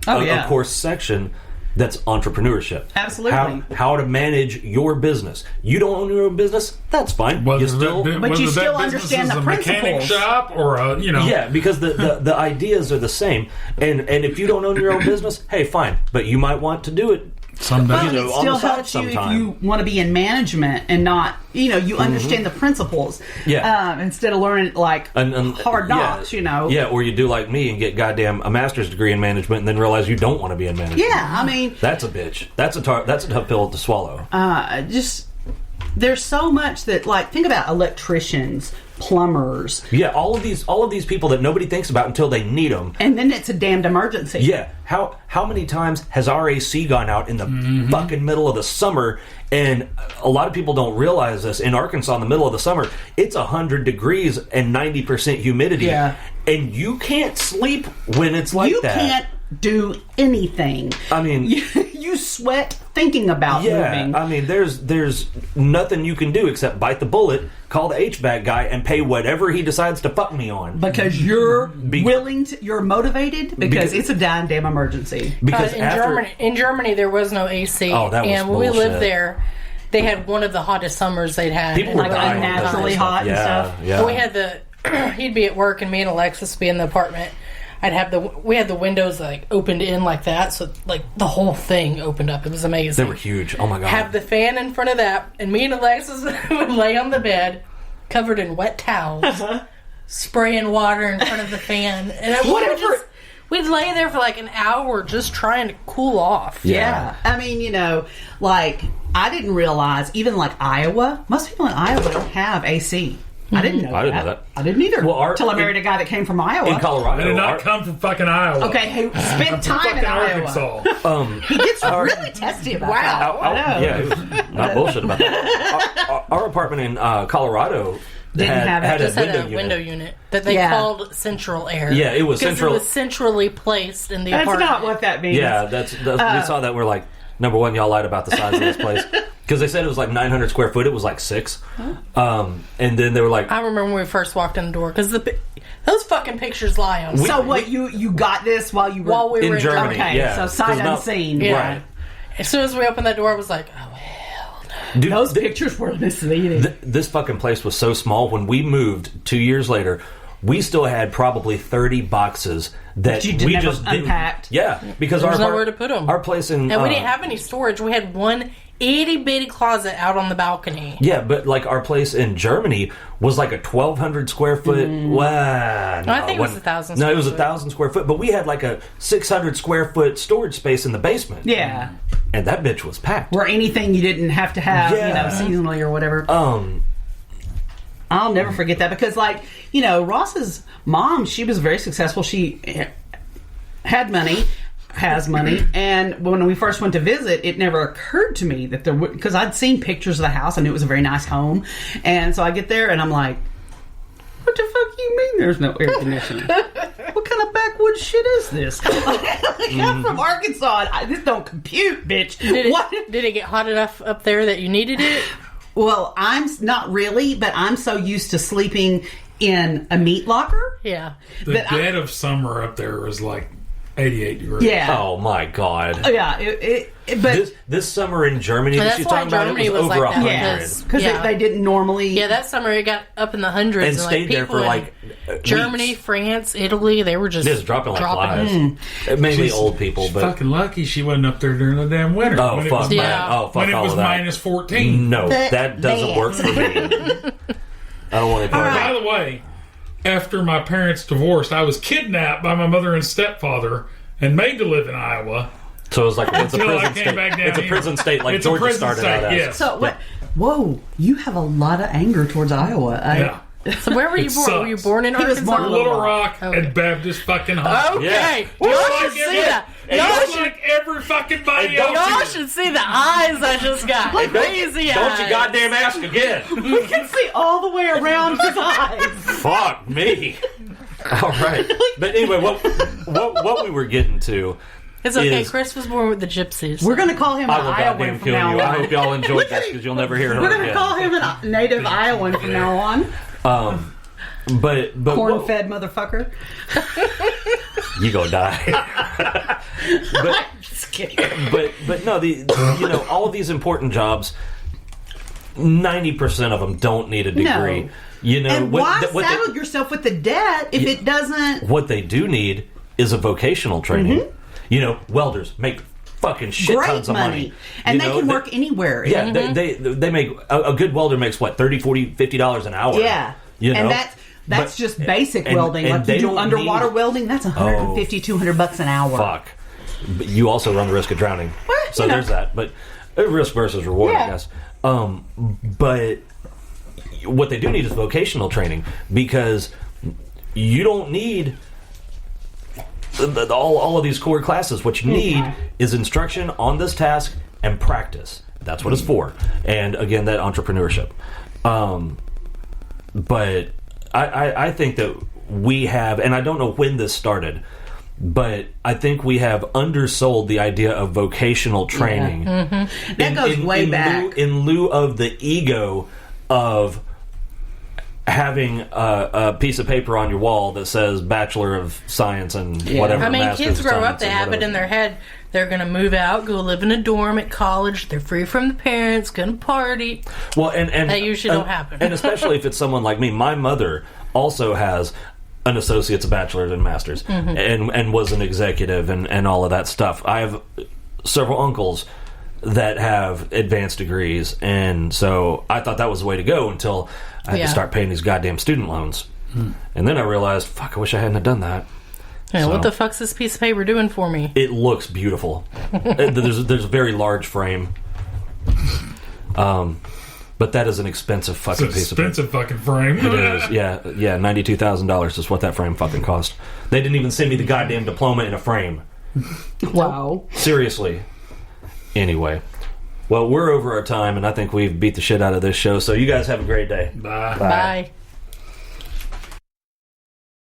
a course section that's entrepreneurship. Absolutely. How to manage your business. You don't own your own business? That's fine. But you still understand the principles. Mechanic shop or a, Yeah, because the ideas are the same. And if you don't own your own business, hey, fine. But you might want to do it someday. Well, it still helps you if you want to be in management and not, you understand the principles. Yeah. Instead of learning hard knocks, Yeah, or you do like me and get goddamn a master's degree in management and then realize you don't want to be in management. Yeah, I mean, that's a bitch. That's a tough pill to swallow. There's so much that, like, think about electricians, plumbers. Yeah, all of these people that nobody thinks about until they need them. And then it's a damned emergency. Yeah. How many times has our AC gone out in the fucking middle of the summer? And a lot of people don't realize this. In Arkansas, in the middle of the summer, it's 100 degrees and 90% humidity. Yeah. And you can't sleep when it's like that. You can't do anything. I mean, you sweat thinking about moving. I mean, there's nothing you can do except bite the bullet, call the HVAC guy, and pay whatever he decides to fuck me on. Because you're you're motivated, because it's a damn emergency. Because in Germany there was no AC. Oh, that was and when we lived there, they had one of the hottest summers they'd had. People were like unnaturally hot and stuff. Yeah. And we had he'd be at work and me and Alexis would be in the apartment. We had the windows like opened in like that, so like the whole thing opened up. It was amazing. They were huge. Oh my god! Have the fan in front of that, and me and Alexis would lay on the bed, covered in wet towels, spraying water in front of the fan, and we'd lay there for like an hour just trying to cool off. Yeah. I mean, like I didn't realize even like Iowa. Most people in Iowa don't have AC. I didn't know that. I didn't either. Until I married a guy that came from Iowa. In Colorado. I did not come from fucking Iowa. Okay, who spent time in Arkansas. Iowa. He gets really testy about that. I know. Yeah, not bullshit about that. Our apartment in Colorado had a window unit that they called central air. Yeah, it was central. It was centrally placed in the apartment. That's not what that means. Yeah, we saw that. We're like, number one, y'all lied about the size of this place. Because they said it was like 900 square foot. It was like 6. And then they were like... I remember when we first walked in the door. Because those fucking pictures lie on. So you got this while we were in Germany. Okay, yeah. So sight unseen. Yeah. Right. As soon as we opened that door, I was like, oh, hell no. Dude, those pictures were misleading. This fucking place was so small. When we moved 2 years later, we still had probably 30 boxes that we just unpacked. Yeah, because there was nowhere to put them. Our place in... And we didn't have any storage. We had one itty-bitty closet out on the balcony. Yeah, but like our place in Germany was like a 1,200 square foot... Wow, I think it was 1,000 No, it was 1,000 square foot, but we had like a 600 square foot storage space in the basement. Yeah. And that bitch was packed. Where anything you didn't have to have, seasonally or whatever. I'll never forget that because, like, Ross's mom, she was very successful. She had money, has money, and when we first went to visit, it never occurred to me that there would, because I'd seen pictures of the house and it was a very nice home, and so I get there and I'm like, what the fuck you mean there's no air conditioning? What kind of backwoods shit is this? I'm from Arkansas. This don't compute, bitch. Did it get hot enough up there that you needed it? Well, I'm not really, but I'm so used to sleeping in a meat locker. Yeah. The dead of summer up there was like 88 degrees. Yeah. Oh my god. Yeah. But this summer in Germany that she's talking about, it was over like 100. Yeah, because they didn't normally. Yeah, that summer it got up in the hundreds and stayed there for like Germany, weeks. France, Italy. They were just dropping like flies. Mainly old people, she's but fucking lucky she wasn't up there during the damn winter. Oh fuck, man! Oh fuck, when it was minus 14. No, that doesn't work for me. I don't want to. By the way, after my parents divorced, I was kidnapped by my mother and stepfather and made to live in Iowa. So it was like it's a prison state. It's a prison state, like Georgia started out as. Yes. So what? Whoa, you have a lot of anger towards Iowa. Yeah. So where were you born? Were you born in Arkansas? He was born in Little Rock and Baptist fucking Hospital. Okay, yeah. y'all should see that. Just like every fucking body else. Y'all should see the eyes I just got. Like crazy eyes. Don't you goddamn ask again. We can see all the way around his eyes. Fuck me. All right, but anyway, what we were getting to. It's okay. Chris was born with the gypsies. We're going to call him an I will Iowan goddamn from kill now you. on. I hope y'all enjoyed this because you'll never hear her We're going to again. call him a native Iowan from now on. But Corn-fed motherfucker. you gonna die. but no, all of these important jobs, 90% of them don't need a degree. No. And why saddle yourself with the debt if it doesn't? What they do need is a vocational training. Welders make fucking shit tons of money. And they can work anywhere. Yeah, they make a good welder makes what, $30, $40, $50 an hour. Yeah. And that's just basic welding. And like you do underwater welding, that's $150, $200 an hour. Fuck. But you also run the risk of drowning. So there's that. But risk versus reward, I guess. But what they do need is vocational training, because you don't need all of these core classes. What you need is instruction on this task and practice. That's what it's for. And again, that entrepreneurship. But I think that we have, and I don't know when this started, but I think we have undersold the idea of vocational training. Yeah. That goes way back. In lieu of the ego of having a piece of paper on your wall that says Bachelor of Science and whatever. I mean, Masters kids of grow Science up, they have it in their head. They're going to move out, go live in a dorm at college. They're free from the parents, going to party. Well, and that usually don't happen. And especially if it's someone like me. My mother also has an associate's, a bachelor's, and master's, and was an executive and all of that stuff. I have several uncles that have advanced degrees, and so I thought that was the way to go until I had to start paying these goddamn student loans. And then I realized, fuck, I wish I hadn't have done that. Yeah, what the fuck's this piece of paper doing for me? It looks beautiful. There's a very large frame. But that is an expensive fucking piece of paper. Expensive fucking frame. It is, yeah, $92,000 is what that frame fucking cost. They didn't even send me the goddamn diploma in a frame. Wow. Seriously. Anyway. Well, we're over our time, and I think we've beat the shit out of this show, so you guys have a great day. Bye. Bye.